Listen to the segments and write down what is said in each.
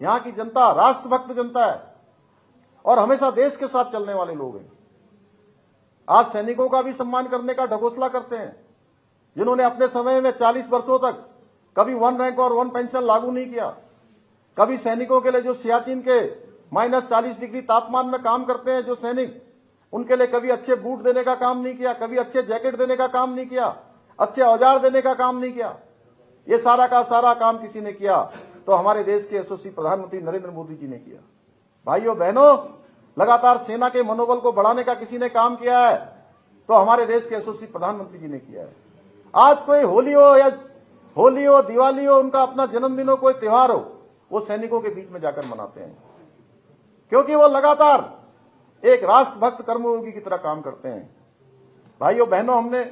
यहाँ की जनता राष्ट्रभक्त जनता है और हमेशा देश के साथ चलने वाले लोग हैं। आज सैनिकों का भी सम्मान करने का ढकोसला करते हैं, जिन्होंने अपने समय में 40 वर्षों तक कभी 1 रैंक और 1 पेंशन लागू नहीं किया। कभी सैनिकों के लिए जो सियाचिन के -40 डिग्री तापमान में काम करते हैं जो सैनिक, उनके लिए कभी अच्छे बूट देने का काम नहीं किया, कभी अच्छे जैकेट देने का काम नहीं किया, अच्छे औजार देने का काम नहीं किया। ये सारा का सारा काम किसी ने किया तो हमारे देश के यशस्वी प्रधानमंत्री नरेंद्र मोदी जी ने किया। भाइयों बहनों, लगातार सेना के मनोबल को बढ़ाने का किसी ने काम किया है तो हमारे देश के यशस्वी प्रधानमंत्री जी ने किया है। आज कोई होली हो, दिवाली हो, उनका अपना जन्मदिन हो, कोई त्योहार हो, वो सैनिकों के बीच में जाकर मनाते हैं, क्योंकि वो लगातार एक राष्ट्रभक्त कर्मयोगी की तरह काम करते हैं। भाइयों बहनों, हमने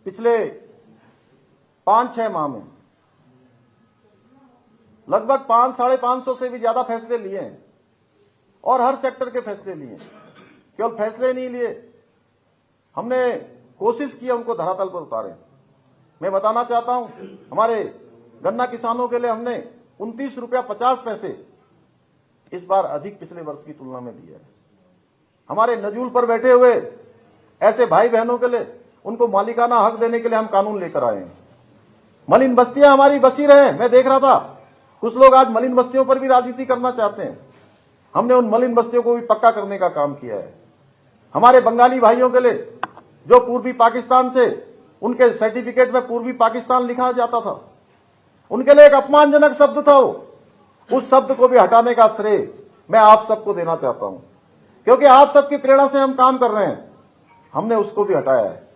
पिछले 5-6 माह में लगभग 500-550 से भी ज्यादा फैसले लिए हैं और हर सेक्टर के फैसले लिए। केवल फैसले नहीं लिए, हमने कोशिश की उनको धरातल पर उतारें। मैं बताना चाहता हूं, हमारे गन्ना किसानों के लिए हमने 29 रुपया 50 पैसे इस बार अधिक पिछले वर्ष की तुलना में दिया है। हमारे नजूल पर बैठे हुए ऐसे भाई बहनों के लिए उनको मालिकाना हक देने के लिए हम कानून लेकर आए हैं। मलिन बस्तियां हमारी बसी रहे। मैं देख रहा था कुछ लोग आज मलिन बस्तियों पर भी राजनीति करना चाहते हैं। हमने उन मलिन बस्तियों को भी पक्का करने का काम किया है। हमारे बंगाली भाइयों के लिए जो पूर्वी पाकिस्तान से उनके सर्टिफिकेट में पूर्वी पाकिस्तान लिखा जाता था, उनके लिए एक अपमानजनक शब्द था वो, उस शब्द को भी हटाने का श्रेय मैं आप सबको देना चाहता हूं, क्योंकि आप सबकी प्रेरणा से हम काम कर रहे हैं। हमने उसको भी हटाया है।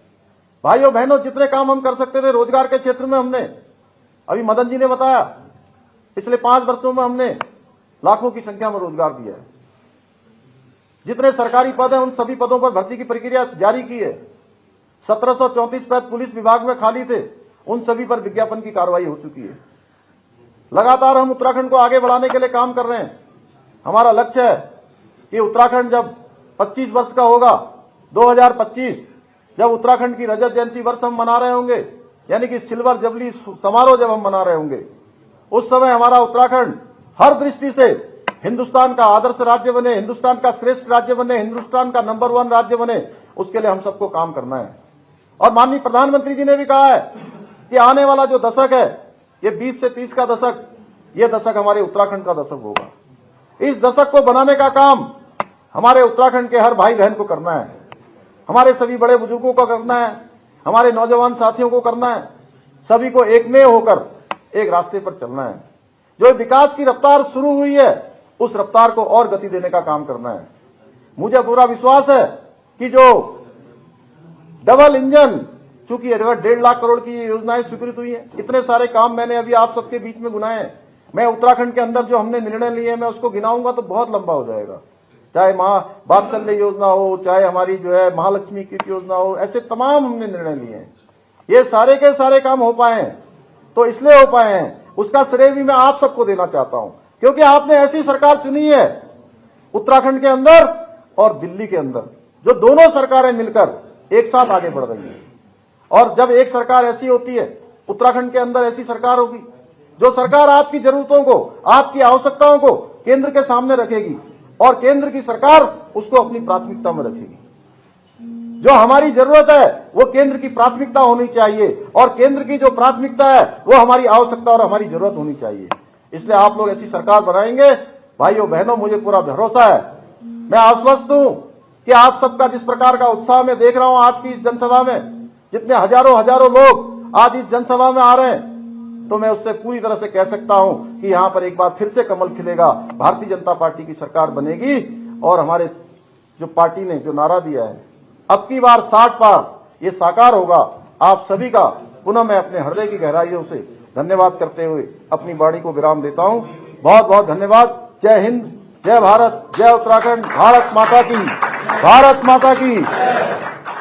भाइयों बहनों, जितने काम हम कर सकते थे रोजगार के क्षेत्र में, हमने, अभी मदन जी ने बताया, पिछले 5 वर्षों में हमने लाखों की संख्या में रोजगार दिया है। जितने सरकारी पद हैं उन सभी पदों पर भर्ती की प्रक्रिया जारी की है। 1734 पद पुलिस विभाग में खाली थे, उन सभी पर विज्ञापन की कार्रवाई हो चुकी है। लगातार हम उत्तराखंड को आगे बढ़ाने के लिए काम कर रहे हैं। हमारा लक्ष्य है कि उत्तराखंड जब 25 वर्ष का होगा, 2025, जब उत्तराखंड की रजत जयंती वर्ष हम मना रहे होंगे, यानी कि सिल्वर जुबली समारोह जब हम मना रहे होंगे, उस समय हमारा उत्तराखंड हर दृष्टि से हिंदुस्तान का आदर्श राज्य बने, हिंदुस्तान का श्रेष्ठ राज्य बने, हिंदुस्तान का नंबर 1 राज्य बने, उसके लिए हम सबको काम करना है। और माननीय प्रधानमंत्री जी ने भी कहा है कि आने वाला जो दशक है, ये 20 से 30 का दशक, ये दशक हमारे उत्तराखंड का दशक होगा। इस दशक को बनाने का काम हमारे उत्तराखंड के हर भाई बहन को करना है, हमारे सभी बड़े बुजुर्गों को करना है, हमारे नौजवान साथियों को करना है। सभी को एकमेव होकर एक रास्ते पर चलना है। जो विकास की रफ्तार शुरू हुई है, उस रफ्तार को और गति देने का काम करना है। मुझे पूरा विश्वास है कि जो डबल इंजन, चूंकि 1.5 लाख करोड़ की योजनाएं स्वीकृत हुई हैं, इतने सारे काम मैंने अभी आप सबके बीच में गिनाए हैं। मैं उत्तराखंड के अंदर जो हमने निर्णय लिए, मैं उसको गिनाऊंगा तो बहुत लंबा हो जाएगा। चाहे वात्सल्य योजना हो, चाहे हमारी जो है महालक्ष्मी किट योजना हो, ऐसे तमाम हमने निर्णय लिए हैं। ये सारे के सारे काम हो पाए हैं तो इसलिए हो पाए हैं, उसका श्रेय भी मैं आप सबको देना चाहता हूं, क्योंकि आपने ऐसी सरकार चुनी है उत्तराखंड के अंदर और दिल्ली के अंदर, जो दोनों सरकारें मिलकर एक साथ आगे बढ़ रही हैं। और जब एक सरकार ऐसी होती है, उत्तराखंड के अंदर ऐसी सरकार होगी जो सरकार आपकी जरूरतों को, आपकी आवश्यकताओं को केंद्र के सामने रखेगी और केंद्र की सरकार उसको अपनी प्राथमिकता में रखेगी। जो हमारी जरूरत है वो केंद्र की प्राथमिकता होनी चाहिए और केंद्र की जो प्राथमिकता है वो हमारी आवश्यकता और हमारी जरूरत होनी चाहिए। इसलिए आप लोग ऐसी सरकार बनाएंगे। भाइयों बहनों, मुझे पूरा भरोसा है, मैं आश्वस्त हूं कि आप सबका जिस प्रकार का उत्साह मैं देख रहा हूं आज की इस जनसभा में, जितने हजारों लोग आज इस जनसभा में आ रहे हैं, तो मैं उससे पूरी तरह से कह सकता हूं कि यहां पर एक बार फिर से कमल खिलेगा, भारतीय जनता पार्टी की सरकार बनेगी। और हमारे जो पार्टी ने जो नारा दिया है, अब की बार 60 पार, ये साकार होगा। आप सभी का पुनः मैं अपने हृदय की गहराइयों से धन्यवाद करते हुए अपनी वाणी को विराम देता हूं। बहुत बहुत धन्यवाद। जय हिंद, जय भारत, जय उत्तराखंड, भारत माता की, भारत माता की।